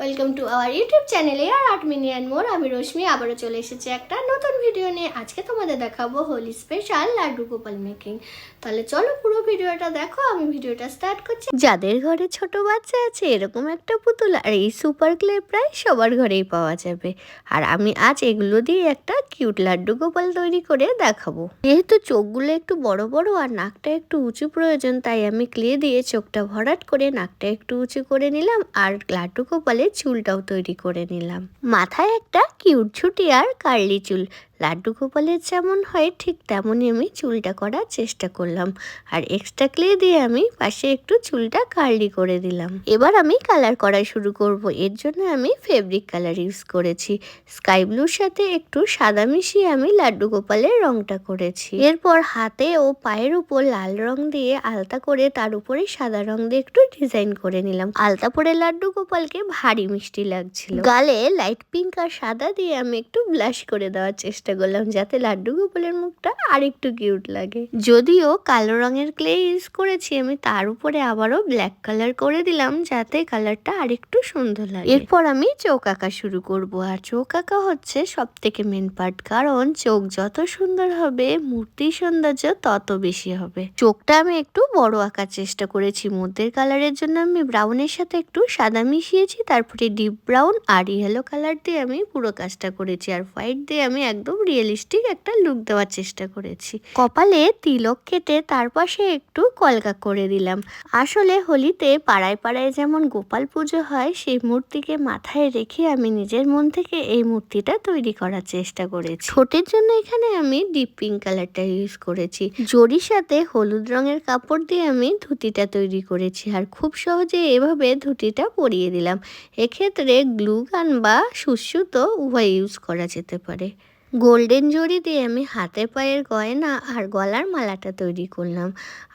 Welcome to our YouTube চ্যানেলে আর 8 minute মোর। আমি রশ্মি আবারও চলে এসেছি একটা নতুন ভিডিও নিয়ে। আজকে তোমাদের দেখাবো হোলি স্পেশাল লাড্ডু গোপাল মেকিং। তাহলে চলো পুরো ভিডিওটা দেখো। আমি ভিডিওটা স্টার্ট করছি। যাদের ঘরে ছোট বাচ্চা আছে এরকম একটা পুতুল আর এই সুপার ক্লে প্রায় সবার ঘরেই পাওয়া যাবে। আর আমি আজ এগুলো দিয়ে একটা কিউট লাড্ডু গোপাল তৈরি করে দেখাবো। যেহেতু চোখগুলো একটু বড় বড় আর নাকটা একটু উঁচু প্রয়োজন, তাই আমি ক্লে দিয়ে চোখটা ভরাট করে নাকটা একটু উঁচু করে নিলাম আর লাড্ডু গোপালের চুলটাও তৈরি করে নিলাম। মাথায় একটা কিউট ছুটি আর কার্লি চুল লাড্ডু গোপালের যেমন হয় ঠিক তেমনই আমি চুলটা করার চেষ্টা করলাম। আর এক্সট্রা ক্লে দিয়ে আমি পাশে একটু চুলটা কার্লি করে দিলাম। এবার আমি কালার করা শুরু করব। এর জন্য আমি ফেব্রিক কালার ইউজ করেছি। স্কাই ব্লুর সাথে একটু সাদা মিশিয়ে আমি লাড্ডু গোপালের রংটা করেছি। এরপর হাতে ও পায়ের উপর লাল রং দিয়ে আলতা করে তার উপরে সাদা রং দিয়ে একটু ডিজাইন করে নিলাম। আলতা পরে লাড্ডু গোপালকে ভারী মিষ্টি লাগছিল। গালে লাইট পিঙ্ক আর সাদা দিয়ে আমি একটু ব্লাশ করে দেওয়ার চেষ্টা করলাম যাতে লাড্ডু গোপালের মুখটা আরেকটু কিউট লাগে। যদিও কালো রঙের ক্লে ইউজ করেছি, আমি তার উপরে আবারও ব্ল্যাক কালার করে দিলাম যাতে কালারটা আরেকটু সুন্দর লাগে। এরপর আমি চোখ আঁকা শুরু করব। আর চোখ আঁকা হচ্ছে সব থেকে মেন পার্ট, কারণ চোখ যত সুন্দর হবে মূর্তির সৌন্দর্য তত বেশি হবে। চোখটা আমি একটু বড় আঁকার চেষ্টা করেছি। মধ্যের কালারের জন্য আমি ব্রাউনের সাথে একটু সাদা মিশিয়েছি, তারপরে ডিপ ব্রাউন আর ইয়েলো কালার দিয়ে আমি পুরো কাজটা করেছি। আর হোয়াইট দিয়ে আমি একদম রিয়েলিস্টিক একটা লুক দেওয়ার চেষ্টা করেছি। কপালে তিলক কেটে তার পাশে একটু কলকা করে দিলাম। আসলে হোলিতে পাড়ায় পাড়ায় যেমন গোপাল পুজো হয়, সেই মূর্তিকে মাথায় রেখে আমি নিজের মন থেকে এই মূর্তিটা তৈরি করার চেষ্টা করেছি। ঠোঁটের জন্য এখানে আমি ডিপ পিঙ্ক কালারটা ইউজ করেছি। জরির সাথে হলুদ রঙের কাপড় দিয়ে আমি ধুতিটা তৈরি করেছি। আর খুব সহজে এভাবে ধুতিটা পরিয়ে দিলাম। এক্ষেত্রে গ্লু গান বা সুতো উভয় ইউজ করা যেতে পারে। গোল্ডেন জরি দিয়ে আমি হাতে পায়ের গয়না আর গলার মালাটা তৈরি করলাম।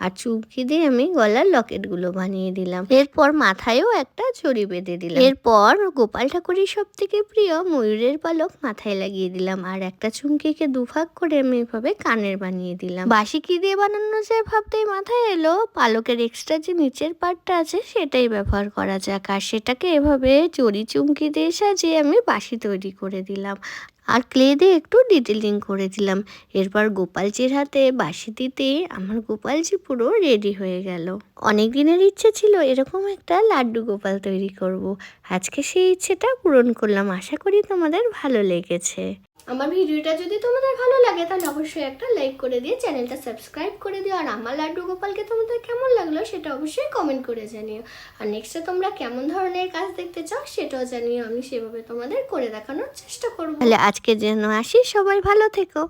আর চুমকি দিয়ে আমি গলার লকেটগুলো বানিয়ে দিলাম। এরপর মাথায়ও একটা জরি বেঁধে দিলাম। এরপর গোপাল ঠাকুরের সব থেকে প্রিয় ময়ূরের পালক মাথায় লাগিয়ে দিলাম। আর একটা চুমকিকে দুভাগ করে আমি এভাবে কানের বানিয়ে দিলাম। বাঁশি কি দিয়ে বানানো যায় ভাবতেই মাথায় এলো পালকের এক্সট্রা যে নিচের পার্টটা আছে সেটাই ব্যবহার করা যাক। আর সেটাকে এভাবে জরি চুমকি দিয়ে সাজিয়ে আমি বাঁশি তৈরি করে দিলাম। আর ক্লে দিয়ে একটু ডিটেলিং করে দিলাম। এরপর গোপালজির হাতে বাঁশি দিতে আমার গোপালজি পুরো রেডি হয়ে গেল। অনেক দিনের ইচ্ছে ছিল এরকম একটা লাড্ডু গোপাল তৈরি করব। আজকে সেই ইচ্ছেটা পূরণ করলাম। আশা করি তোমাদের ভালো লেগেছে। আমার ভিডিওটা যদি তোমাদের ভালো লাগে তাহলে অবশ্যই একটা লাইক করে দিয়ে চ্যানেলটা সাবস্ক্রাইব করে দিও। আর আমার লাড্ডু গোপালকে তোমাদের কেমন লাগলো সেটা অবশ্যই কমেন্ট করে জানিও। আর নেক্সটে তোমরা কেমন ধরনের কাজ দেখতে চাও সেটাও জানিও। আমি সেভাবে তোমাদের করে দেখানোর চেষ্টা করবো। তাহলে আজকে যেন আসি, সবাই ভালো থেকো।